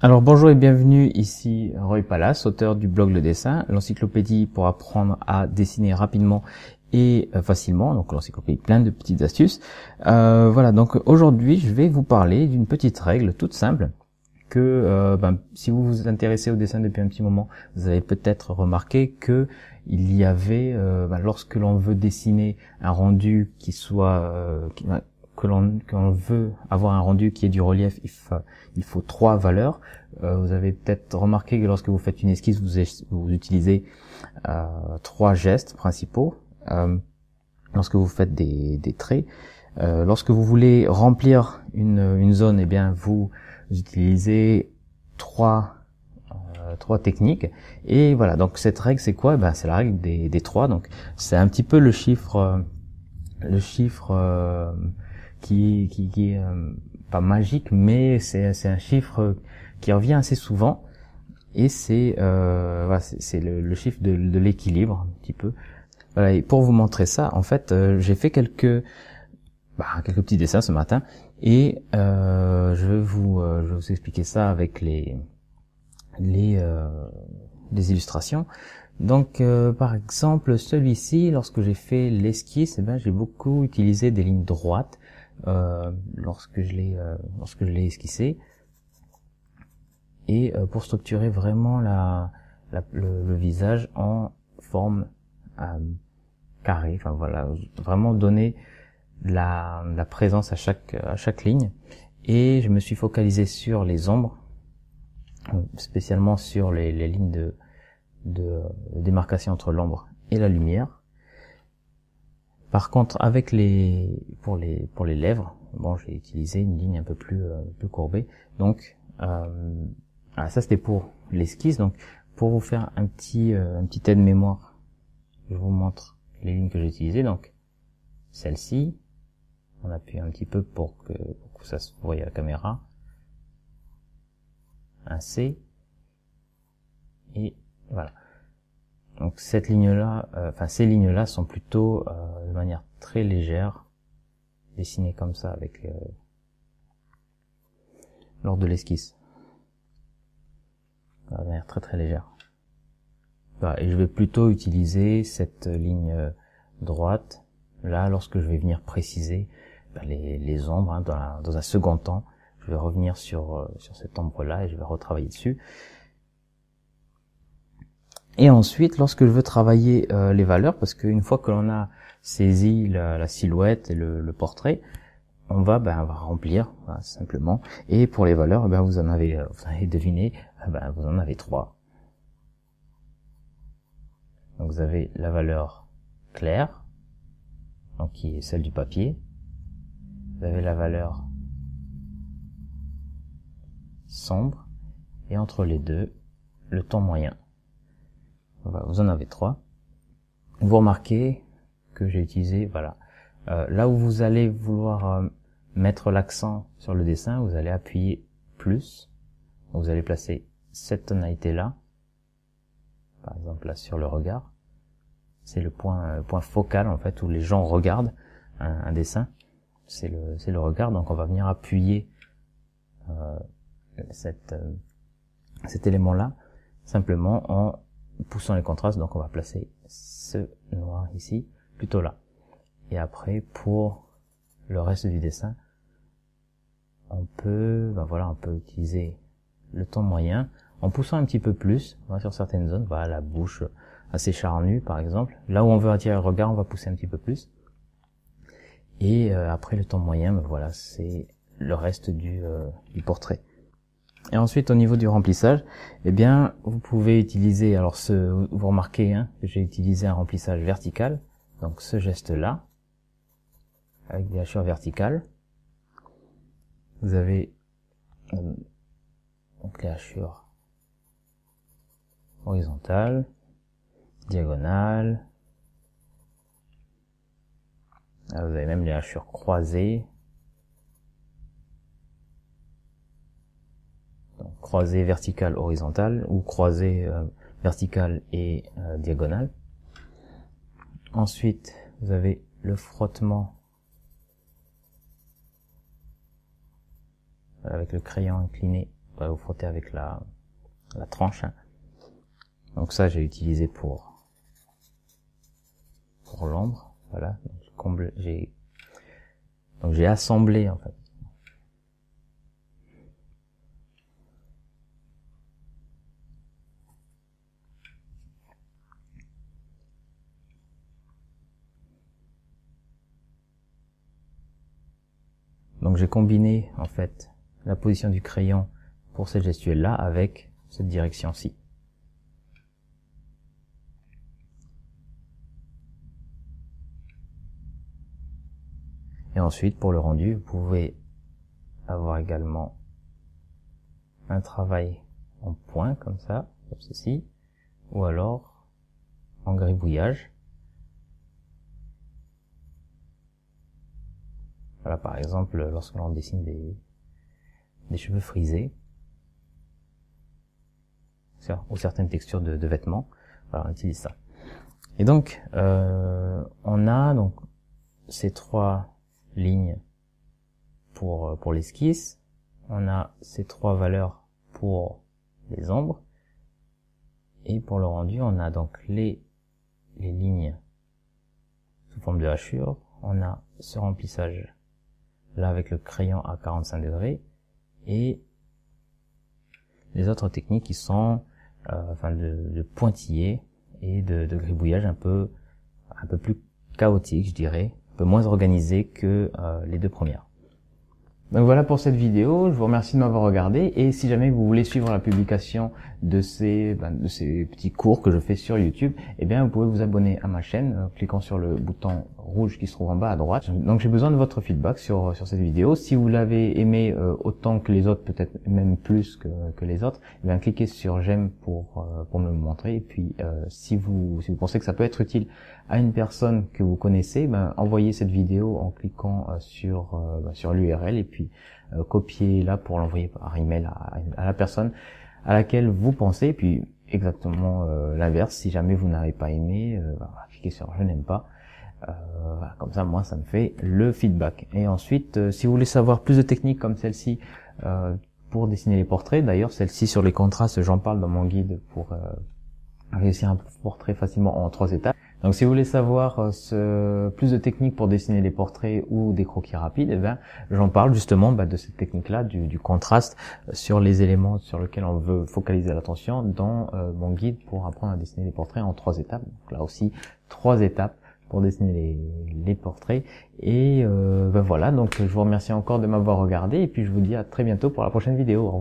Alors bonjour et bienvenue, ici Roy Palace, auteur du blog Le Dessin, l'encyclopédie pour apprendre à dessiner rapidement et facilement, donc l'encyclopédie plein de petites astuces. Voilà, donc aujourd'hui je vais vous parler d'une petite règle toute simple que si vous vous intéressez au dessin depuis un petit moment, vous avez peut-être remarqué que il y avait, lorsque l'on veut dessiner un rendu qui soit... que l'on veut avoir un rendu qui est du relief, il faut 3 valeurs. Vous avez peut-être remarqué que lorsque vous faites une esquisse, vous utilisez 3 gestes principaux. Lorsque vous faites des traits, lorsque vous voulez remplir une zone, eh bien vous utilisez 3 techniques. Et voilà, donc cette règle c'est quoi? C'est la règle des 3. Donc c'est un petit peu le chiffre qui est pas magique, mais c'est un chiffre qui revient assez souvent, et c'est le chiffre de l'équilibre un petit peu. Voilà, et pour vous montrer ça, en fait, j'ai fait quelques petits dessins ce matin, et je vais vous expliquer ça avec les illustrations. Donc par exemple celui-ci, lorsque j'ai fait l'esquisse, j'ai beaucoup utilisé des lignes droites lorsque je l'ai esquissé, et pour structurer vraiment le visage en forme carrée. Enfin voilà, vraiment donner la présence à chaque ligne. Et je me suis focalisé sur les ombres, spécialement sur les lignes de démarcation entre l'ombre et la lumière. Par contre, pour les lèvres, j'ai utilisé une ligne un peu plus courbée. Donc ça c'était pour l'esquisse. Donc pour vous faire un petit aide-mémoire, je vous montre les lignes que j'ai utilisées. Donc celle-ci, on appuie un petit peu pour que ça se voie à la caméra. Un C, et voilà. Donc cette ligne-là, ces lignes-là sont plutôt de manière très légère, dessinées comme ça avec lors de l'esquisse, de manière très très légère. Voilà, et je vais plutôt utiliser cette ligne droite là lorsque je vais venir préciser les ombres. Dans un second temps, je vais revenir sur cette ombre-là et je vais retravailler dessus. Et ensuite, lorsque je veux travailler les valeurs, parce qu'une fois que l'on a saisi la silhouette et le portrait, on va remplir, voilà, simplement. Et pour les valeurs, vous avez deviné, vous en avez 3. Donc vous avez la valeur claire, donc qui est celle du papier. Vous avez la valeur sombre, et entre les deux, le ton moyen. Vous en avez 3. Vous remarquez que j'ai utilisé, là où vous allez vouloir mettre l'accent sur le dessin, vous allez appuyer plus. Vous allez placer cette tonalité là, par exemple là sur le regard. C'est le point focal en fait où les gens regardent un dessin. C'est le regard, donc on va venir appuyer cet élément là simplement en poussant les contrastes. Donc on va placer ce noir ici plutôt là, et après pour le reste du dessin on peut utiliser le ton moyen en poussant un petit peu plus sur certaines zones. Voilà, la bouche assez charnue par exemple, là où on veut attirer le regard, on va pousser un petit peu plus, et après le ton moyen, c'est le reste du portrait. Et ensuite, au niveau du remplissage, vous pouvez utiliser, vous remarquez que j'ai utilisé un remplissage vertical, donc ce geste-là, avec des hachures verticales. Vous avez donc les hachures horizontales, diagonales, vous avez même les hachures croisées, donc croisée verticale horizontale, ou croisée verticale et diagonale. Ensuite, vous avez le frottement avec le crayon incliné vous frottez avec la tranche. Hein. Donc ça, j'ai utilisé pour l'ombre. Voilà. Donc j'ai assemblé en fait. Donc j'ai combiné en fait la position du crayon pour cette gestuelle là avec cette direction-ci. Et ensuite pour le rendu, vous pouvez avoir également un travail en point comme ça, comme ceci, ou alors en gribouillage. Voilà, par exemple, lorsque l'on dessine des cheveux frisés, ou certaines textures de vêtements, voilà, on utilise ça. Et donc, on a donc ces 3 lignes pour l'esquisse, on a ces 3 valeurs pour les ombres, et pour le rendu, on a donc les lignes sous forme de hachure, on a ce remplissage là avec le crayon à 45 degrés, et les autres techniques qui sont de pointillés et de gribouillage un peu plus chaotique, je dirais, un peu moins organisé que les 2 premières. Donc voilà pour cette vidéo, je vous remercie de m'avoir regardé, et si jamais vous voulez suivre la publication de ces petits cours que je fais sur YouTube, eh bien vous pouvez vous abonner à ma chaîne en cliquant sur le bouton rouge qui se trouve en bas à droite. Donc j'ai besoin de votre feedback sur cette vidéo. Si vous l'avez aimé autant que les autres, peut-être même plus que les autres, eh bien cliquez sur j'aime pour me le montrer. Et puis si vous pensez que ça peut être utile à une personne que vous connaissez, envoyez cette vidéo en cliquant sur l'URL, et puis copiez-la pour l'envoyer par email à la personne à laquelle vous pensez. Et puis exactement l'inverse, si jamais vous n'avez pas aimé, cliquez sur je n'aime pas. Comme ça, moi, ça me fait le feedback. Et ensuite, si vous voulez savoir plus de techniques comme celle-ci pour dessiner les portraits, d'ailleurs celle-ci sur les contrastes, j'en parle dans mon guide pour réussir un portrait facilement en 3 étapes. Donc si vous voulez savoir plus de techniques pour dessiner les portraits ou des croquis rapides, eh ben j'en parle justement de cette technique-là, du contraste sur les éléments sur lesquels on veut focaliser l'attention dans mon guide pour apprendre à dessiner les portraits en 3 étapes. Donc là aussi 3 étapes pour dessiner les portraits. Et voilà, donc je vous remercie encore de m'avoir regardé, et puis je vous dis à très bientôt pour la prochaine vidéo. Au revoir.